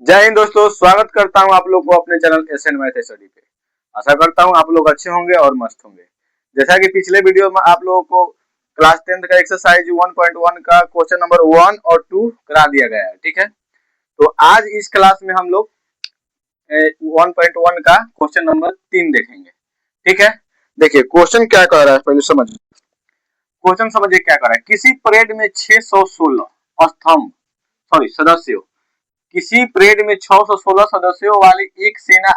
जय हिंद दोस्तों, स्वागत करता हूं आप लोग को अपने चैनल एसएन मैथ स्टडी पे। आशा करता हूं आप लोग अच्छे होंगे और मस्त होंगे। जैसा कि पिछले वीडियो में आप लोगों को क्लास 10th का एक्सरसाइज 1.1 का क्वेश्चन नंबर 1 और 2 करा दिया गया है, ठीक है। तो आज इस क्लास में हम लोग 1.1 का क्वेश्चन नंबर 3 देखेंगे, ठीक है। देखिए क्वेश्चन क्या कह रहा है, पहले समझिए। क्वेश्चन समझिए क्या कह रहा है। किसी परेड में 616 स्तंभ सदस्यों किसी परेड में 616 सदस्यों वाली एक सेना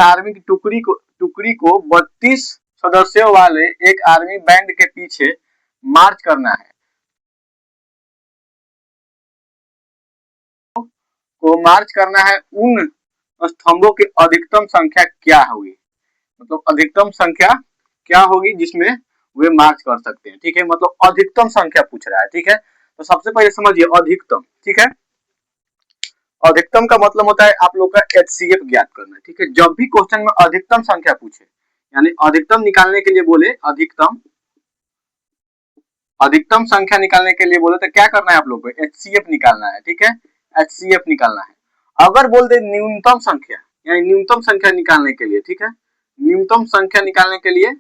आर्मी की टुकड़ी को 32 सदस्यों वाले एक आर्मी बैंड के पीछे मार्च करना है। उन स्तंभों की अधिकतम संख्या क्या होगी, मतलब अधिकतम संख्या क्या होगी जिसमें वे मार्च कर सकते हैं, ठीक है। मतलब अधिकतम संख्या पूछ रहा है, ठीक है। तो सबसे पहले समझिए अधिकतम, ठीक है। अधिकतम का मतलब होता है आप लोग का एचसीएफ ज्ञात करना, ठीक है। जब भी क्वेश्चन में अधिकतम संख्या पूछे, यानी अधिकतम निकालने के लिए बोले, अधिकतम संख्या निकालने के लिए बोले तो क्या करना है आप लोग को, एचसीएफ निकालना है, ठीक है। एचसीएफ निकालना है। अगर बोल दे न्यूनतम संख्या, यानी न्यूनतम संख्या निकालने के लिए, ठीक है, न्यूनतम संख्या निकालने के लिए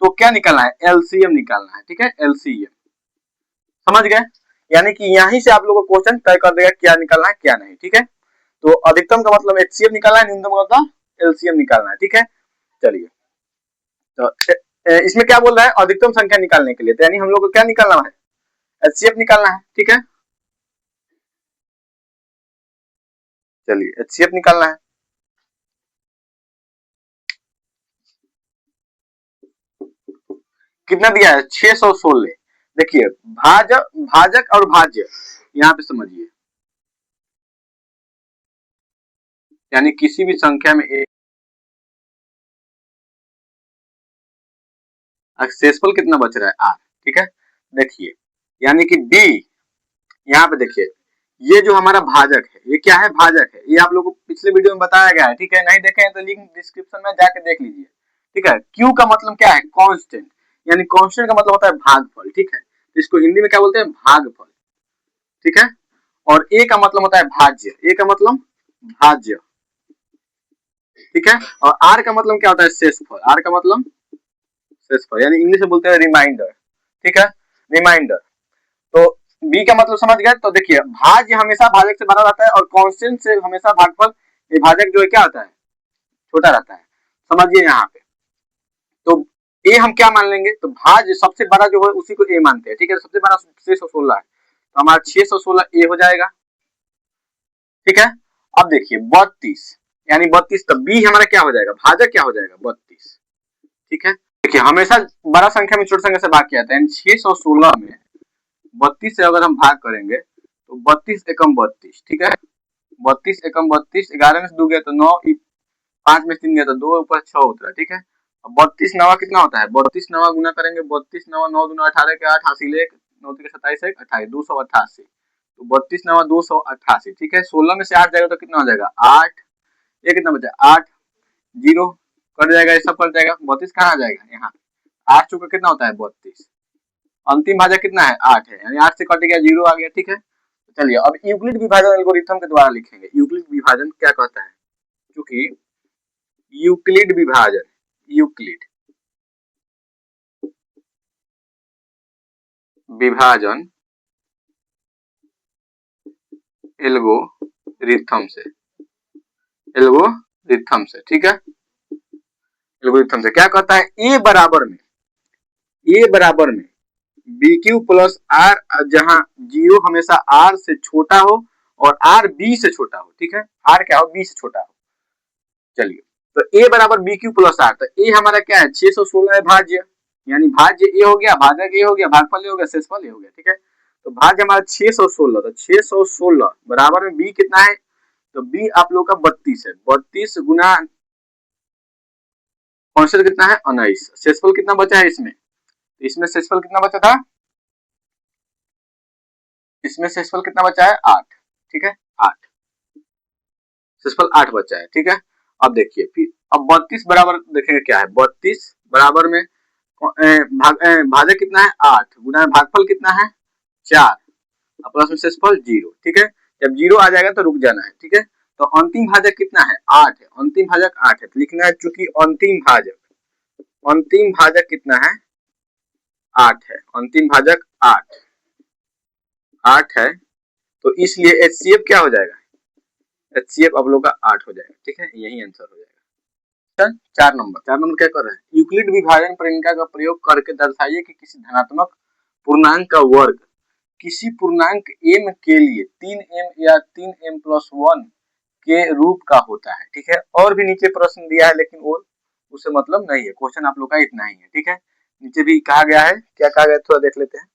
तो क्या निकालना है, एलसीएम निकालना है, ठीक है। एलसीएम समझ गए, यानी कि यहीं से आप लोगों को क्वेश्चन तय कर देगा क्या निकालना है क्या नहीं, ठीक है। तो अधिकतम का मतलब एचसीएफ निकालना है, न्यूनतम का मतलब एलसीएम निकालना है, ठीक है। चलिए, तो इसमें क्या बोल रहा है, अधिकतम संख्या निकालने के लिए, तो यानी हम लोग को क्या निकालना है, एचसीएफ निकालना है, ठीक है। चलिए एचसीएफ निकालना है। कितना दिया है, 616। देखिए भाजक और भाज्य यहाँ पे समझिए, यानी किसी भी संख्या में शेषफल कितना बच रहा है, आर, ठीक है। देखिए यानी कि डी, यहाँ पे देखिए ये जो हमारा भाजक है, ये क्या है, भाजक है। ये आप लोगों को पिछले वीडियो में बताया गया है, ठीक है। नहीं देखे हैं तो लिंक डिस्क्रिप्शन में जाके देख लीजिए, ठीक है। क्यू का मतलब क्या है, कांस्टेंट, यानी कांस्टेंट का मतलब होता है भागफल, ठीक है। इसको हिंदी में क्या बोलते हैं, भागफल, ठीक है। और ए का मतलब होता है भाज्य, ए का मतलब भाज्य, ठीक है। और आर का मतलब क्या होता है, शेषफल, आर का मतलब शेषफल, यानी इंग्लिश में बोलते हैं रिमाइंडर, ठीक है, रिमाइंडर। तो बी का मतलब समझ गए। तो देखिए भाज्य हमेशा भाजक से बड़ा रहता है और कांस्टेंट से हमेशा भागफल, ये भाजक जो है क्या होता है, छोटा रहता है, समझिए यहाँ पे। तो ए हम क्या मान लेंगे, तो भाज्य सबसे बड़ा जो है उसी को ए मानते हैं, ठीक है। सबसे बड़ा 616 है, तो हमारा 616 ए हो जाएगा, ठीक है। अब देखिए 32, यानी 32, तो बी हमारा क्या हो जाएगा, भाजक क्या हो जाएगा, 32, ठीक है। देखिए हमेशा बड़ा संख्या में छोटी संख्या से भाग किया जाता है, 616 में 32 से अगर हम भाग करेंगे तो 32 एकम 32, ठीक है। 32 एकम 32, 11 में से 2 गया तो 9, 5 में 3 गया तो 2, ऊपर 6 उतरा, ठीक है। अब 32 नवा कितना होता है, 32 नवा गुना करेंगे, 32 नवा 9 दूना 18 के 8, हासिल 1, 9 के 27 1, 28, 288। तो 32 नवा 288, ठीक है। 16 में से 8 जाएगा तो कितना हो जाएगा, 8, ये कितना बचा, 8, 0 कट जाएगा, ये सब कट जाएगा, 32 कहाँ आ जाएगा, यहाँ 8 चुका कितना होता है, 32। अंतिम भाजक कितना है, 8 है, यानी 8 से कट गया, 0 आ गया, ठीक है। तो चलिए अब यूक्लिड विभाजन एल्गोरिथम के द्वारा लिखेंगे। यूक्लिड विभाजन क्या कहता है, क्योंकि यूक्लिड विभाजन, यूक्लिड विभाजन एल्गोरिथम से, ठीक है। एल्गोरिथम से क्या कहता है, ए बराबर में बी क्यू प्लस आर, जहां जीरो हमेशा आर से छोटा हो और आर बी से छोटा हो, ठीक है। आर क्या हो, बी से छोटा हो। चलिए तो ए बराबर बी क्यू प्लस आर, तो ए हमारा क्या है, 616 है भाज्य, यानी भाज्य ए हो गया, भाजक ए हो गया, भागफल ए हो गया, शेषफल ए हो गया, ठीक है। तो भाज्य हमारा 616, तो 616 बराबर में बी कितना है, तो बी आप लोग का 32 है, 32 गुना कांस्टेंट कितना है, 19, शेषफल कितना बचा है इसमें, इसमें शेषफल कितना बचा था, इसमें शेषफल कितना बचा है, 8, ठीक है, 8, शेषफल 8 बचा है, ठीक है। अब देखिए फिर अब 32 बराबर देखेंगे क्या है, 32 बराबर में भाजक कितना है, 8 गुना भागफल कितना है, 4, प्लस में शेषफल 0, ठीक है। जब 0 आ जाएगा तो रुक जाना है, ठीक है। तो अंतिम भाजक कितना है, 8 है, अंतिम भाजक 8 है, तो लिखना है चूंकि अंतिम भाजक कितना है, 8 है, अंतिम भाजक 8 है, तो इसलिए HCF क्या हो जाएगा, HCF अब लोग का 8 हो जाएगा, ठीक है, यही आंसर हो जाएगा। 4 नंबर क्या कर रहे हैं, यूक्लिड विभाजन परिणिका का प्रयोग करके दर्शाइए कि किसी धनात्मक पूर्णांक का वर्ग किसी पूर्णांक m के लिए 3m या 3m+1 के रूप का होता है, ठीक है। और भी नीचे प्रश्न दिया है लेकिन वो उससे मतलब नहीं है, क्वेश्चन आप लोग का इतना ही है, ठीक है। नीचे भी कहा गया है, क्या कहा गया थोड़ा देख लेते हैं।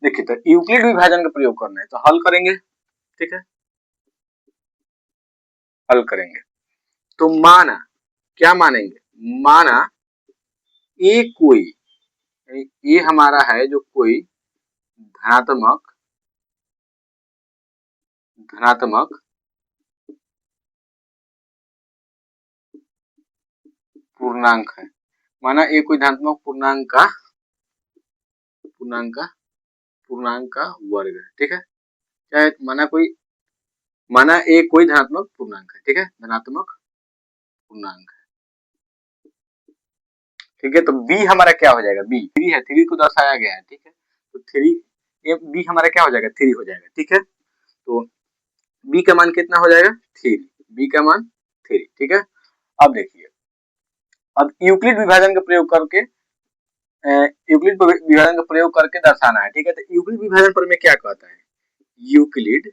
देखिए तो यूक्लिड विभाजन का प्रयोग करना है तो हल करेंगे, ठीक है, हल करेंगे तो माना, क्या मानेंगे, माना ये हमारा है जो कोई धनात्मक पूर्णांक है, माना ये कोई धनात्मक पूर्णांक का वर्ग है, ठीक है। चाहे माना ए कोई धनात्मक पूर्णांक है, ठीक है, धनात्मक पूर्णांक है, ठीक है। तो बी हमारा क्या हो जाएगा, बी 3 है, 3 को दर्शाया गया है, ठीक है। तो 3 ये बी हमारा क्या हो जाएगा, 3 हो जाएगा, ठीक है। तो बी का मान कितना हो जाएगा, 3, बी का मान 3, ठीक है। अब देखिए, अब यूक्लिड विभाजन का प्रयोग करके दर्शाना है, ठीक है। तो यूक्लिड विभाजन पर में क्या कहता है, यूक्लिड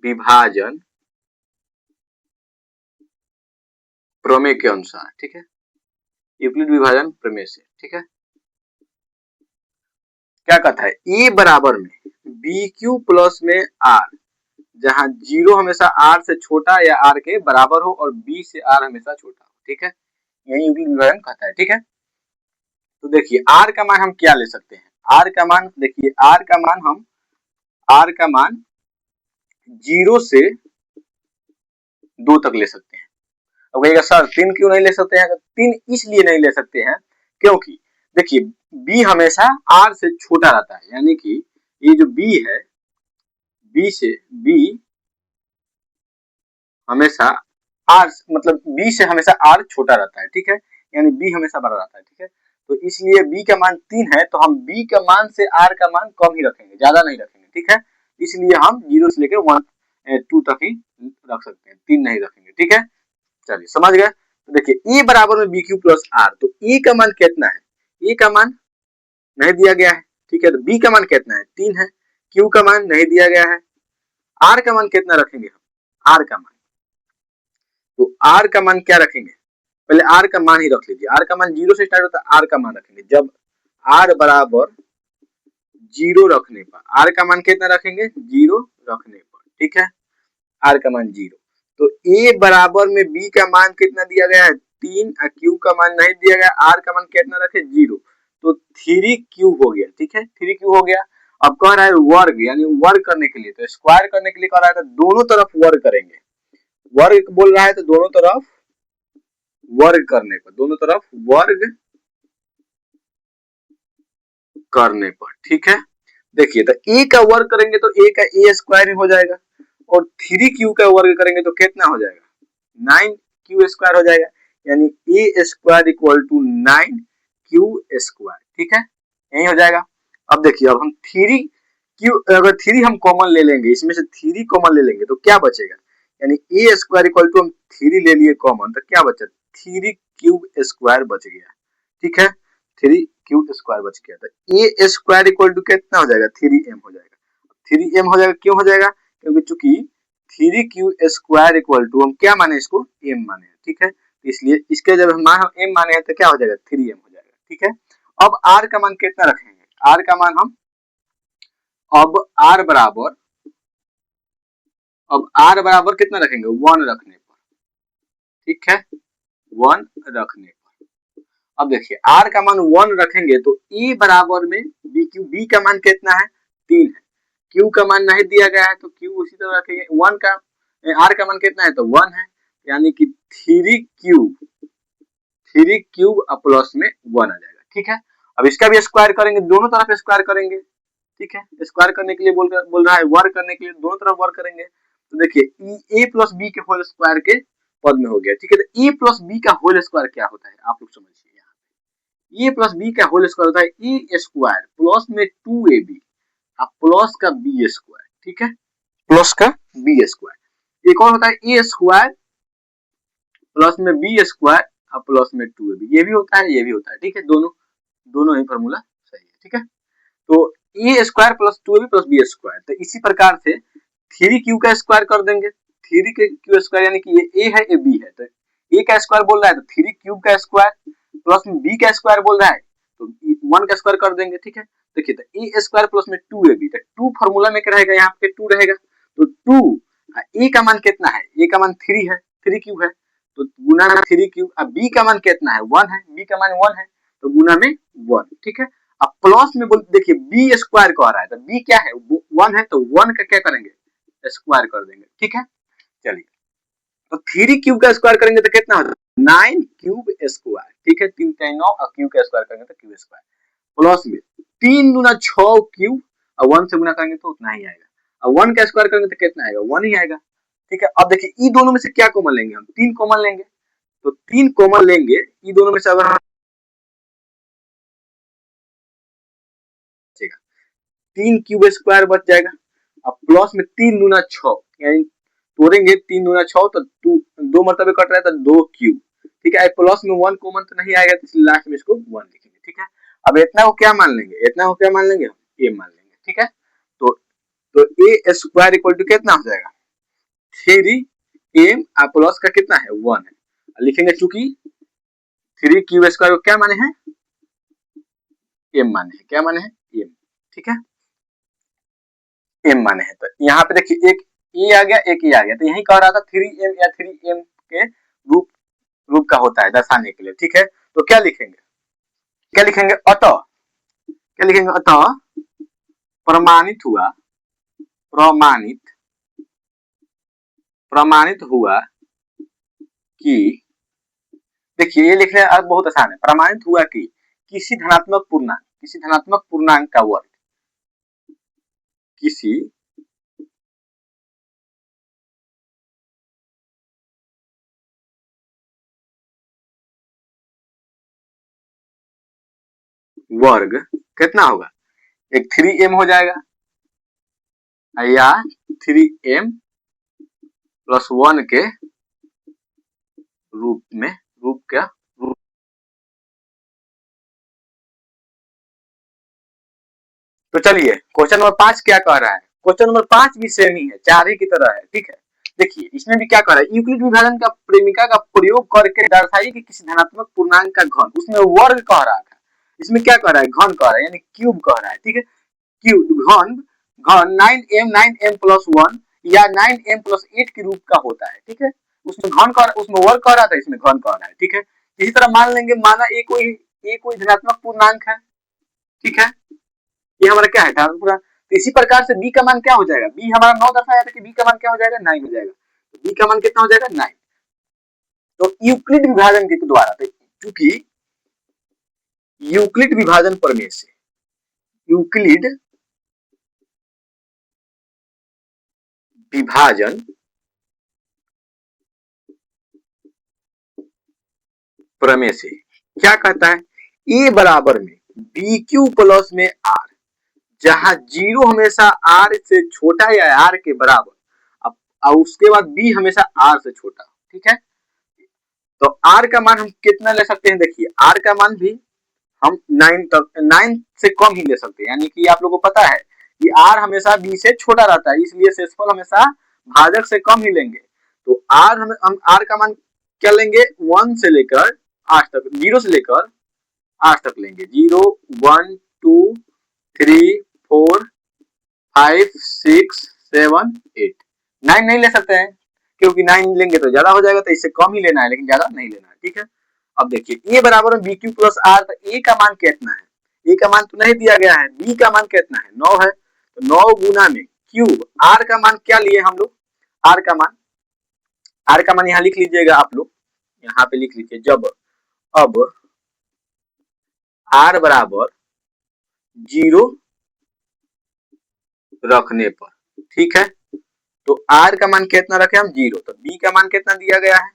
विभाजन प्रमेय के अनुसार, ठीक है, यूक्लिड विभाजन प्रमेय से, ठीक है, क्या कहता है, ए बराबर में बी क्यू प्लस में आर, जहां 0 हमेशा आर से छोटा या आर के बराबर हो और बी से आर हमेशा छोटा हो, ठीक है, यही यूक्लिड विभाजन कहता है, ठीक है। तो देखिए आर का मान हम क्या ले सकते हैं, आर का मान देखिए, आर का मान 0 से 2 तक ले सकते हैं। अब कहिएगा सर 3 क्यों नहीं ले सकते हैं, 3 इसलिए नहीं ले सकते हैं क्योंकि देखिए बी हमेशा आर से छोटा रहता है, यानी कि ये जो बी है, बी हमेशा आर मतलब बी से हमेशा आर छोटा रहता है, ठीक है, यानी बी हमेशा बड़ा रहता है, ठीक है। तो इसलिए बी का मान 3 है, तो हम बी का मान से आर का मान कम ही रखेंगे, ज्यादा नहीं रखेंगे, ठीक है। इसलिए हम 0 से लेकर 2 तक ही रख सकते हैं, 3 नहीं रखेंगे, ठीक है। चलिए समझ गए। तो देखिए ए बराबर में बी क्यू प्लस आर, तो ए का मान कितना है, ए का मान नहीं दिया गया है, ठीक है। तो बी का मान कितना है, 3 है, क्यू का मान नहीं दिया गया है, आर का मान कितना रखेंगे हम, आर का मान, तो आर का मान क्या रखेंगे, पहले आर का मान ही रख लीजिए, आर का मान 0 से स्टार्ट होता है, आर का मान रखेंगे जब आर बराबर 0 रखने पर, आर का मान कितना रखेंगे, 0 रखने पर, ठीक है, आर का मान 0। तो ए बराबर में बी का मान कितना दिया गया है, 3, और क्यू का मान नहीं दिया गया, आर का मान कितना रखे, 0, तो 3 क्यू हो गया, ठीक है, 3 क्यू हो गया। अब कह रहा है वर्ग, यानी वर्ग करने के लिए, तो स्क्वायर करने के लिए कह रहा है, तो दोनों तरफ वर्ग करेंगे, वर्ग बोल रहा है तो दोनों तरफ वर्ग करने पर, दोनों तरफ वर्ग करने पर, ठीक है। देखिए तो ए का वर्ग करेंगे तो ए का ए स्क्वायर ही हो जाएगा, और 3 क्यू का वर्ग करेंगे तो कितना हो जाएगा, 9 क्यू स्क्वायर हो जाएगा, यानी A square equal to 9 Q square, ठीक है, यही हो जाएगा। अब देखिए, अब हम 3 क्यू, अगर 3 हम कॉमन ले लेंगे, इसमें से 3 कॉमन ले लेंगे तो क्या बचेगा, यानी ए स्क्वायर इक्वल टू हम 3 ले लिए कॉमन, तो क्या बचा, 3 क्यूब स्क्वायर बच गया, ठीक है, 3 क्यूब स्क्वायर बच गया, तो ए स्क्वायर इक्वल टू कितना हो जाएगा, 3m हो जाएगा, 3m हो जाएगा, क्यों हो जाएगा, क्योंकि चूंकि 3 क्यू स्क्वायर इक्वल टू हम क्या माने, इसको m माने, ठीक है, इसलिए इसके जब हम m माने हैं तो क्या हो जाएगा, 3m हो जाएगा, ठीक है। अब r का मान कितना रखेंगे, r का मान हम अब r बराबर कितना रखेंगे, 1 रखने पर, ठीक है, 1 रखने पर। अब देखिए r का मान 1 रखेंगे तो e बराबर में b का मान कितना है, 3 है, q का मान नहीं दिया गया है तो q उसी तरह रखेंगे, 1 का r का मान कितना है, तो 1 है, यानी कि 3 क्यूब प्लस में 1 आ जाएगा, ठीक है। अब इसका भी स्क्वायर करेंगे, दोनों तरफ स्क्वायर करेंगे, ठीक है, स्क्वायर करने के लिए बोल रहा है, वर्ग करने के लिए दोनों तरफ वर्ग करेंगे। तो देखिए ए प्लस बी के होल स्क्वायर के पद में हो गया, ठीक है। तो ए प्लस बी का होल स्क्वायर क्या होता है आप लोग समझिए, यहाँ ए प्लस बी का होल स्क्वायर होता है ए स्क्वायर प्लस में 2ab प्लस का बी स्क्वायर, ठीक है, प्लस का बी स्क्वायर। एक और होता है ए स्क्वायर प्लस में बी स्क्वायर और प्लस में 2ab, ये भी होता है ये भी होता है, ठीक है, दोनों ही फॉर्मूला सही है, ठीक है। तो A square plus 2ab plus B square, तो इसी प्रकार से 3q का स्क्वायर कर देंगे, 3q स्क्वायर यानी कि ये ए है ये बी है, तो ए का स्क्वायर बोल रहा है तो 3 क्यूब का स्क्वायर प्लस में बी का स्क्वायर बोल रहा है तो 1 का स्क्वायर कर देंगे, ठीक है। देखिए तो ए स्क्वायर प्लस में 2ab, तो 2 फार्मूला में क्या रहेगा, यहाँ पे 2 रहेगा, तो 2 ए का मान कितना है, ए का मान 3 है, 3 क्यूब है, तो गुना में 3 क्यूब, अब बी का मान कितना है 1 है, बी का मान 1 है, तो गुना में 1, ठीक है। अब प्लस में बोल देखिए बी स्क्वायर कह रहा है, तो बी क्या है 1 है, तो 1 का क्या करेंगे स्क्वायर कर देंगे, ठीक है। चलिए तो 3 क्यूब का स्क्वायर करेंगे तो कितना होता है 9 क्यूब स्क्वायर, ठीक है, 3 3 9 और क्यूब का स्क्वायर करेंगे तो क्यूब स्क्वायर, प्लस में 3 दूना 6 क्यूब और 1 से गुना करेंगे तो उतना ही आएगा, और 1 का स्क्वायर करेंगे तो कितना आएगा 1 ही आएगा, ठीक है। अब देखिए ई दोनों में से क्या कॉमन लेंगे हम, 3 कॉमन लेंगे, तो 3 कॉमन लेंगे ई दोनों में से, अगर 3 क्यूब स्क्वायर बच जाएगा, अब प्लस में 3 दूना 6 यानी तोड़ेंगे 3 दूना 6 तो 2 मरतबे कट रहा है तो 2 क्यूब, ठीक है। प्लस में 1 कॉमन तो नहीं आएगा, तो इसलिए लास्ट में इसको 1 लिखेंगे, ठीक है। अब इतना को क्या मान लेंगे, इतना को क्या मान लेंगे हम ए मान लेंगे, ठीक है। तो ए स्क्वायर इक्वल टू कितना हो जाएगा 3 एम प्लस का कितना है 1 है, लिखेंगे चूंकि 3 क्यूब स्क्वायर को क्या माने हैं एम माने हैं, क्या माने हैं एम, ठीक है, एम माने हैं। तो यहाँ पे देखिए एक ए आ गया एक ए आ गया, तो यही कह रहा था 3m या 3m के रूप का होता है दर्शाने के लिए, ठीक है। तो क्या लिखेंगे अतः, क्या लिखेंगे अतः प्रमाणित हुआ, प्रमाणित हुआ कि, देखिए ये लिखने अब बहुत आसान है, प्रमाणित हुआ कि किसी धनात्मक पूर्णांक का वर्ग, किसी वर्ग कितना होगा, एक 3m हो जाएगा या 3m प्लस 1 के रूप में, रूप क्या रूप। तो चलिए क्वेश्चन नंबर 5 क्या कह रहा है, क्वेश्चन नंबर 5 भी सेम ही है, 4 ही की तरह है, ठीक है। देखिए इसमें भी क्या कह रहा है, यूक्लिड विभाजन का प्रेमिका का प्रयोग करके दर्शाइए कि किसी धनात्मक पूर्णांक का घन, उसमें वर्ग कह रहा था, इसमें क्या कह रहा है घन कह रहा है, यानी क्यूब कह रहा है, ठीक है। क्यूब घन 9m प्लस 1 या 9m प्लस 8 के रूप का होता है, ठीक है। उसमें वर्ग कह रहा था, इसमें घन कह रहा है, ठीक है। इसी तरह मान लेंगे माना ए कोई धनात्मक पूर्णांक है, ठीक है, ये हमारा क्या है पूरा, तो इसी प्रकार से बी का मान क्या हो जाएगा, बी हमारा 9 दर्शाया था कि बी का मान क्या हो जाएगा 9 हो जाएगा, तो बी का मान कितना हो जाएगा 9। तो यूक्लिड विभाजन के द्वारा, तो क्योंकि यूक्लिड विभाजन प्रमेय से, यूक्लिड विभाजन प्रमेय से क्या कहता है, ए बराबर में बी क्यू प्लस में आर, जहां जीरो हमेशा आर से छोटा या आर के बराबर, अब उसके बाद बी हमेशा आर से छोटा, ठीक है। तो आर का मान हम कितना ले सकते हैं, देखिए आर का मान भी हम 9 से कम ही ले सकते हैं, यानी कि आप लोगों को पता है कि आर हमेशा बी से छोटा रहता है, इसलिए शेषफल हमेशा भाजक से कम ही लेंगे। तो हम आर का मान क्या लेंगे 1 से लेकर 8 तक, 0 से लेकर 8 तक लेंगे, 0 1 2 3 4 5 6 7 8, 9 नहीं ले सकते हैं क्योंकि 9 लेंगे तो ज्यादा हो जाएगा, तो इससे कम ही लेना है लेकिन ज्यादा नहीं लेना है, ठीक है। अब देखिए ए बराबर में बी क्यू प्लस आर, तो ए का मान कितना है, ए का मान तो नहीं दिया गया है, बी का मान कितना है 9 है, तो 9 गुना में क्यूब, आर का मान क्या लिए हम लोग, आर का मान यहाँ लिख लीजिएगा आप लोग, यहाँ पे लिख लीजिए, जब अब आर बराबर 0 रखने पर, ठीक है। तो r का मान कितना रखे हम 0, तो b का मान कितना दिया गया है,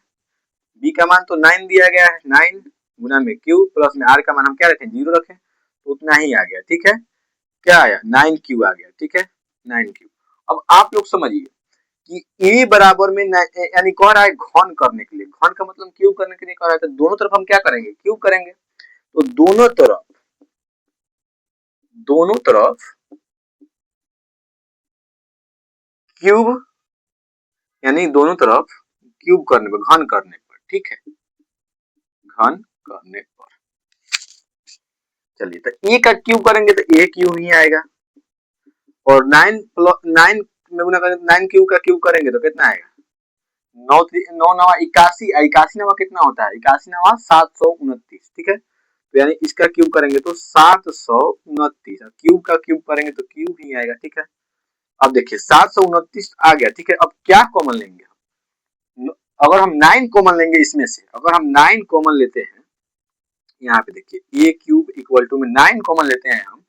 b का मान तो 9 दिया गया है, 9 गुना में q प्लस में r का मान हम क्या रखें 0 रखें, तो उतना ही आ गया, ठीक है। क्या आया 9q आ गया, ठीक है 9q। अब आप लोग समझिए कि a बराबर में यानी कह रहा है घन करने के लिए, घन का मतलब क्यूब करने के लिए कह रहा है, तो दोनों तरफ हम क्या करेंगे क्यूब करेंगे, तो दोनों तरफ क्यूब, यानी दोनों तरफ क्यूब करने पर, घन करने पर, ठीक है, घन करने पर। चलिए, तो ए का क्यूब करेंगे तो ए क्यूब ही आएगा, और 9 में गुना करेंगे, 9 क्यूब का क्यूब करेंगे तो कितना आएगा, 9 नवा 81, 81 नवा कितना होता है, 81 नवा 729, ठीक है। तो यानी इसका क्यूब करेंगे तो 729, क्यूब का क्यूब करेंगे तो क्यूब ही आएगा, ठीक है। अब देखिए 729 आ गया, ठीक है। अब क्या कॉमन लेंगे, अगर हम 9 कॉमन लेंगे इसमें से, अगर हम 9 कॉमन लेते हैं, यहाँ पे देखिए ए क्यूब इक्वल टू में 9 कॉमन लेते हैं हम,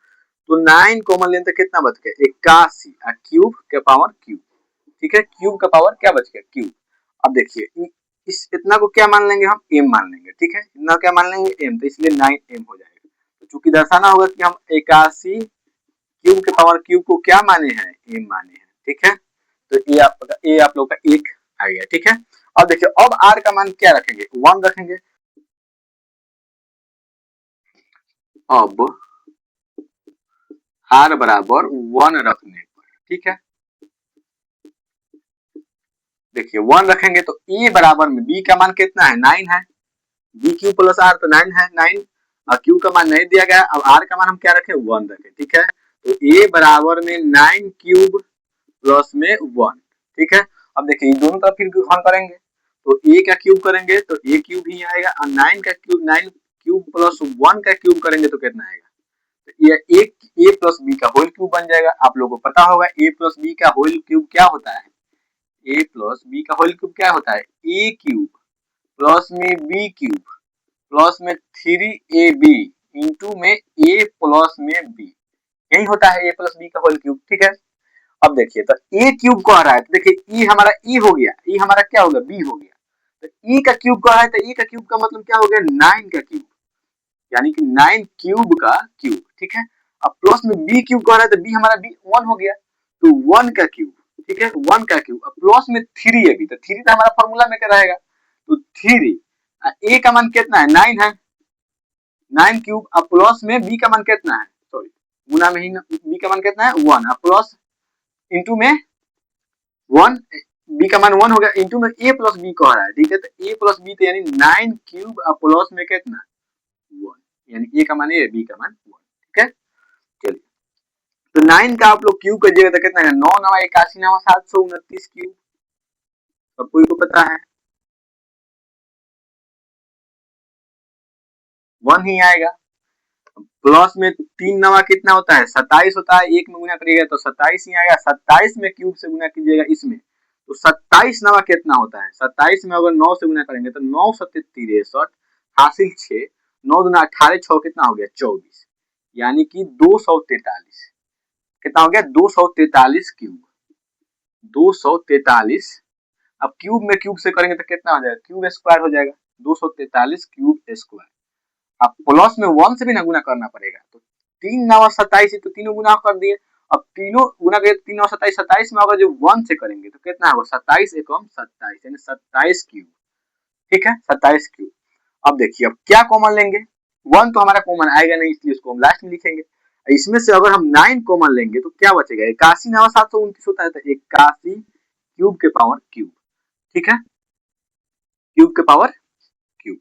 तो 9 कॉमन लेते कितना बच गया 81, क्यूब के पावर क्यूब, ठीक है, क्यूब का पावर क्या बच गया क्यूब। अब देखिए इस इतना को क्या मान लेंगे हम m मान लेंगे, ठीक है, इतना क्या मान लेंगे m, तो इसलिए 9m हो जाएगा। तो चूंकि दर्शाना होगा कि हम 81 क्यूब के पावर क्यूब को क्या माने हैं m माने हैं, ठीक है। तो ये आप लोग का एक आ गया, ठीक है। अब देखिए अब r का मान क्या रखेंगे 1 रखेंगे, अब r बराबर 1 रखने पर, ठीक है, देखिए 1 रखेंगे तो e बराबर में b का मान कितना है 9 है, b क्यू प्लस r तो 9 है, 9 और q का मान नहीं दिया गया, अब r का मान हम क्या रखें 1 रखें, ठीक है। तो a बराबर में 9 क्यूब प्लस में 1, ठीक है। अब देखिए दोनों तरफ फिर हम करेंगे, तो a का क्यूब करेंगे तो a क्यूब ही आएगा, और 9 का क्यूब 9 क्यूब प्लस 1 का क्यूब करेंगे तो कितना आएगा, तो ये एक a प्लस b का होल क्यूब बन जाएगा। आप लोगों को पता होगा a प्लस b का होल क्यूब क्या होता है, a प्लस b का होल क्यूब क्या होता है a क्यूब प्लस में b क्यूब प्लस में 3ab इंटू में a प्लस में b, यही होता है a प्लस b का होल क्यूब, ठीक है। अब देखिए तो a क्यूब कह रहा है, तो देखिए e हमारा e हो गया, e हमारा क्या हो गया b हो गया, तो e का क्यूब कह रहा है, तो e का क्यूब का मतलब क्या हो गया 9 का क्यूब, यानी कि 9 क्यूब का क्यूब, ठीक है। अब प्लस में b क्यूब कह रहा है, तो b हमारा b 1 हो गया, तो 1 का क्यूब, ठीक है 1 का क्यूब, अब प्लस में 3 है b, तो 3 तो हमारा फॉर्मूला में क्या रहेगा, तो 3 a का मान कितना है 9 है, 9 क्यूब, अब प्लस में b का मान कितना है, सॉरी गुना में ही b का मान कितना है 1, अब प्लस इंटू में 1, b का मान 1 हो गया, इंटू में a प्लस b कह रहा है, ठीक है। तो a प्लस b तो यानी 9 क्यूब अब प्लस में कितना 1, यानी a का मान a b का मान 1, ठीक है। चलिए तो 9 का आप लोग क्यूब करिएगा तो कितना है 9 नवा 81 नवा 729 क्यूब, सबको को पता है 1 ही आएगा। प्लस में 3 नवा कितना होता है 27 होता है, एक में गुना करिएगा तो 27 ही आएगा, 27 में क्यूब से गुना कीजिएगा इसमें, तो 27 नवा कितना होता है, 27 में अगर 9 से गुना करेंगे तो 9 सत्ते 63 हासिल 6, 9 दुना 18 6 कितना हो गया 24, यानी कि 243, कितना हो गया 243 क्यूब, 243। अब क्यूब में क्यूब से करेंगे तो कितना हो जाएगा क्यूब स्क्वायर हो जाएगा, 243 क्यूब स्क्वायर। अब प्लस में 1 से भी ना गुना करना पड़ेगा, तो 3 9 27 तो तीनों गुना कर दिए, अब तीनों गुना करिए 3 9 27, 27 में अगर जो 1 से करेंगे तो कितना होगा 27 एकम 27, यानी 27 क्यूब, ठीक है 27 क्यूब। अब देखिए अब क्या कॉमन लेंगे, 1 तो हमारा कॉमन आएगा नहीं, इसलिए उसको हम लास्ट में लिखेंगे। इसमें से अगर हम 9 कॉमन लेंगे तो क्या बचेगा 81 9 729 होता है, तो 81 क्यूब के पावर क्यूब, ठीक है, क्यूब के पावर क्यूब,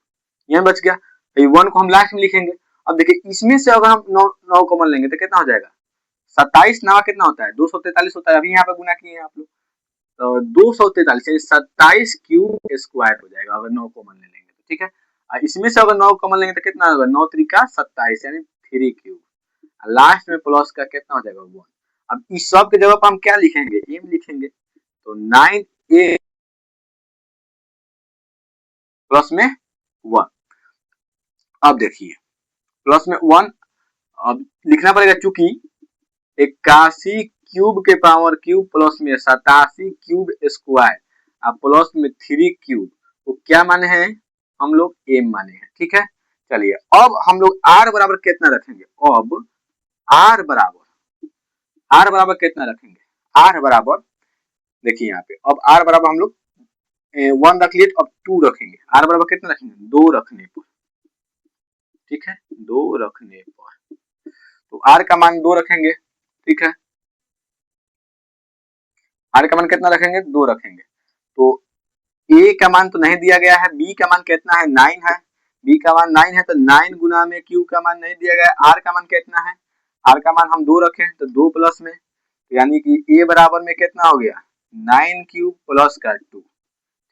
यह बच गया। ये 1 को हम लास्ट में लिखेंगे। अब देखिए इसमें से अगर हम 9 कॉमन लेंगे तो कितना हो जाएगा 27 नवा कितना होता है 243 होता है, अभी यहाँ पे गुना किए हैं आप लोग, तो 243 यानी 27 क्यूब स्क्वायर हो जाएगा अगर 9 कॉमन ले लेंगे तो, ठीक है। इसमें से अगर 9 कॉमन लेंगे तो कितना होगा 9 त्रिका 27 यानी 3 क्यूब, लास्ट में प्लस का कितना हो जाएगा 1। अब इस सब के जगह पर हम क्या लिखेंगे m लिखेंगे, तो 9a प्लस में 1। अब देखिए प्लस में 1, अब लिखना पड़ेगा चूंकि 81 क्यूब के पावर क्यूब प्लस में 87 क्यूब स्क्वायर और प्लस में 3 क्यूब, तो क्या माने हैं हम लोग एम माने हैं। ठीक है, चलिए अब हम लोग आर बराबर कितना रखेंगे, अब आर बराबर कितना रखेंगे, आर बराबर देखिए यहाँ पे अब आर बराबर हम लोग 1 रख लिए, अब 2 रखेंगे, आर बराबर कितना रखेंगे 2 रखने पर। ठीक है, 2 रखने पर तो आर का मान 2 रखेंगे। ठीक है, आर का मान कितना रखेंगे 2 रखेंगे, तो ए का मान तो नहीं दिया गया है, बी का मान कितना है 9 है, बी का मान 9 है तो 9 गुना में क्यू का मान नहीं दिया गया, आर का मान कितना है, आर का मान हम 2 रखें तो 2 प्लस में, यानी कि ए बराबर में कितना हो गया 9 क्यूब प्लस का 2।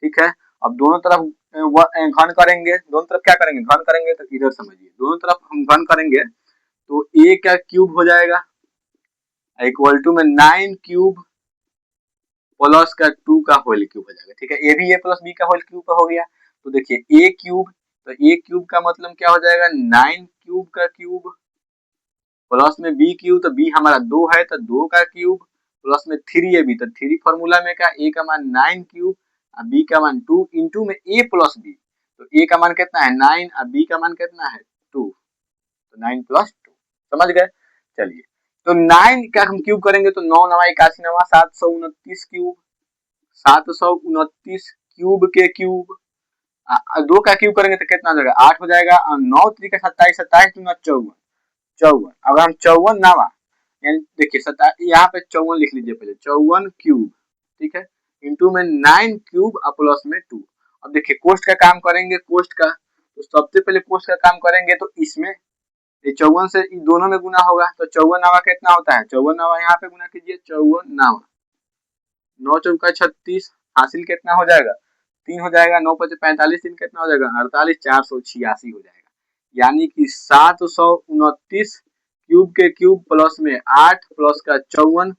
ठीक है, अब दोनों तरफ घन करेंगे, दोनों तरफ क्या करेंगे घन करेंगे, तो इधर समझिए दोनों तरफ हम घन करेंगे तो ए का क्यूब हो जाएगा इक्वल टू में 9 क्यूब प्लस का 2 का होल क्यूब हो जाएगा। ठीक है, ए भी ए प्लस बी का होल क्यूब हो गया, तो देखिए ए क्यूब, तो ए क्यूब का मतलब क्या हो जाएगा 9 क्यूब का क्यूब प्लस में बी क्यूब, तो बी हमारा 2 है तो 2 का क्यूब प्लस में 3 है बी, तो 3 फॉर्मूला में का ए का मान 9 क्यूब और बी का मान 2 इंटू में ए प्लस बी, तो ए का मान कितना है 9 और बी का मान कितना है 2, तो 9 प्लस 2, समझ गए। चलिए तो 9 का हम क्यूब करेंगे तो 9 9 81 9 729 क्यूब, 729 क्यूब के क्यूब, 2 का क्यूब करेंगे तो कितना हो जाएगा 8 हो जाएगा, और 9 3 27 27 दूना 54 54, अगर हम 54 नावा यानी देखिए यहाँ पे 54 लिख लीजिए पहले 54 क्यूब। ठीक है, इंटू में 9 क्यूब और प्लस में 2। अब देखिए कोष्ट का काम करेंगे, कोष्ट का तो सबसे पहले कोष्ट का काम करेंगे तो इसमें 54 से दोनों में गुना होगा, तो 54 नावा कितना होता है 54 नावा यहाँ पे गुना कीजिए 54 नावा 9 चौका 36 हासिल कितना हो जाएगा 3 हो जाएगा, 9 पचे 45 3 कितना हो जाएगा 48 486 हो जाएगा, यानी कि 729 क्यूब के क्यूब प्लस में 8 प्लस का 54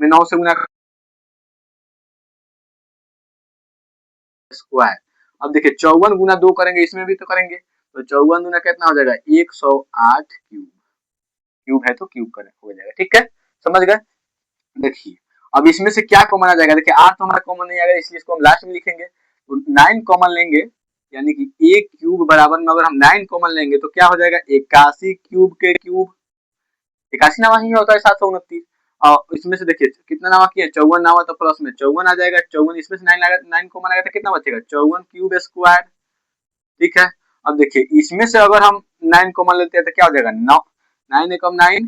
में 9 से गुना स्क्वायर। अब देखिए 54 गुना 2 करेंगे, इसमें भी तो करेंगे, तो 54 गुना कितना हो जाएगा 108 क्यूब, क्यूब है तो क्यूब करें हो जाएगा। ठीक है, समझ गए। देखिए अब इसमें से क्या कॉमन आ जाएगा, देखिए 8 तो हमारा कॉमन नहीं आएगा इसलिए इसको हम लास्ट में लिखेंगे, तो 9 कॉमन लेंगे, यानी कि एक क्यूब बराबर में अगर हम 9 कॉमन लेंगे तो क्या हो जाएगा 81 क्यूब के क्यूब, 81 नावा ही होता है 729, और इसमें से देखिए कितना नावा किया 54 नावा, तो प्लस में 54 आ जाएगा, 54 इसमें से 9 कॉमन आएगा तो कितना बचेगा 54 क्यूब स्क्वायर। ठीक है, अब देखिए इसमें से अगर हम 9 कॉमन लेते हैं तो क्या हो जाएगा 9 9 एकम 9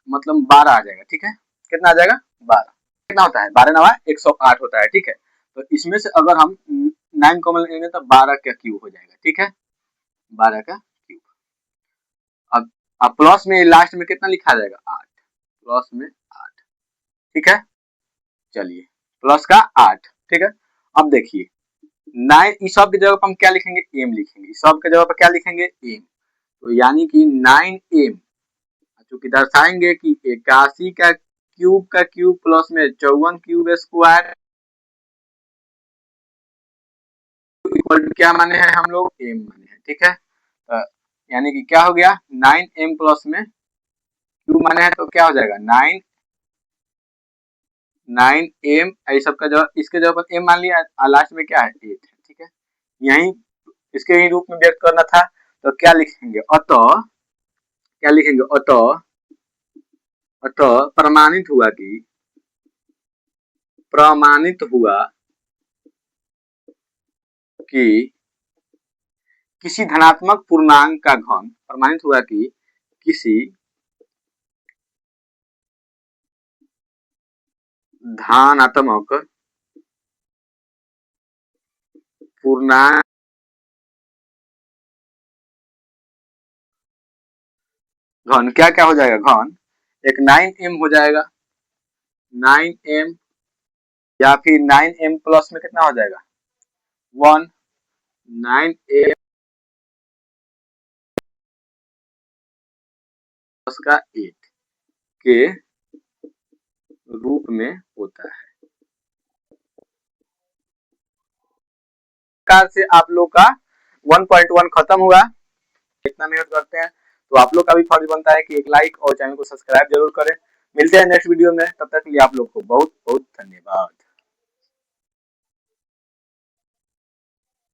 मतलब 12 आ जाएगा। ठीक है, कितना आ जाएगा 12, कितना होता है 12 नवा 108 होता है। ठीक है, तो इसमें से अगर हम 9 कॉमन लेंगे तो 12 का क्यूब हो जाएगा। ठीक है, 12 का क्यूब। अब प्लस में लास्ट में कितना लिखा जाएगा 8, प्लस में 8। ठीक है, चलिए प्लस का 8। ठीक है, अब देखिए 9 इस सब की जगह पर हम क्या लिखेंगे एम लिखेंगे, इस सब की जगह पर क्या लिखेंगे एम, तो यानी कि 9m, चूंकि दर्शाएंगे कि 81 का क्यूब प्लस में 54 क्यूब स्क्वायर इक्वल टू क्या माने हैं हम लोग एम माने हैं। ठीक है, यानी कि क्या हो गया 9m प्लस में क्यूब माने हैं तो क्या हो जाएगा 9m, ये सब का जगह इसके जगह पर m मान लिया, लास्ट में क्या है 8 है। ठीक है, यही इसके ही रूप में व्यक्त करना था, तो क्या लिखेंगे अतः, क्या लिखेंगे अतः, अतः प्रमाणित हुआ कि किसी धनात्मक पूर्णांक का घन, प्रमाणित हुआ कि किसी धनात्मक पूर्णांक घन क्या क्या हो जाएगा घन, एक 9m हो जाएगा 9m, या फिर 9m प्लस में कितना हो जाएगा 1, 9m प्लस का 8 के रूप में होता है। प्रकार से आप लोग का 1.1 खत्म हुआ, इतना मेहनत करते हैं तो आप लोग का भी फर्ज बनता है कि एक लाइक और चैनल को सब्सक्राइब जरूर करें। मिलते हैं नेक्स्ट वीडियो में, तब तक के लिए आप लोग को बहुत बहुत धन्यवाद।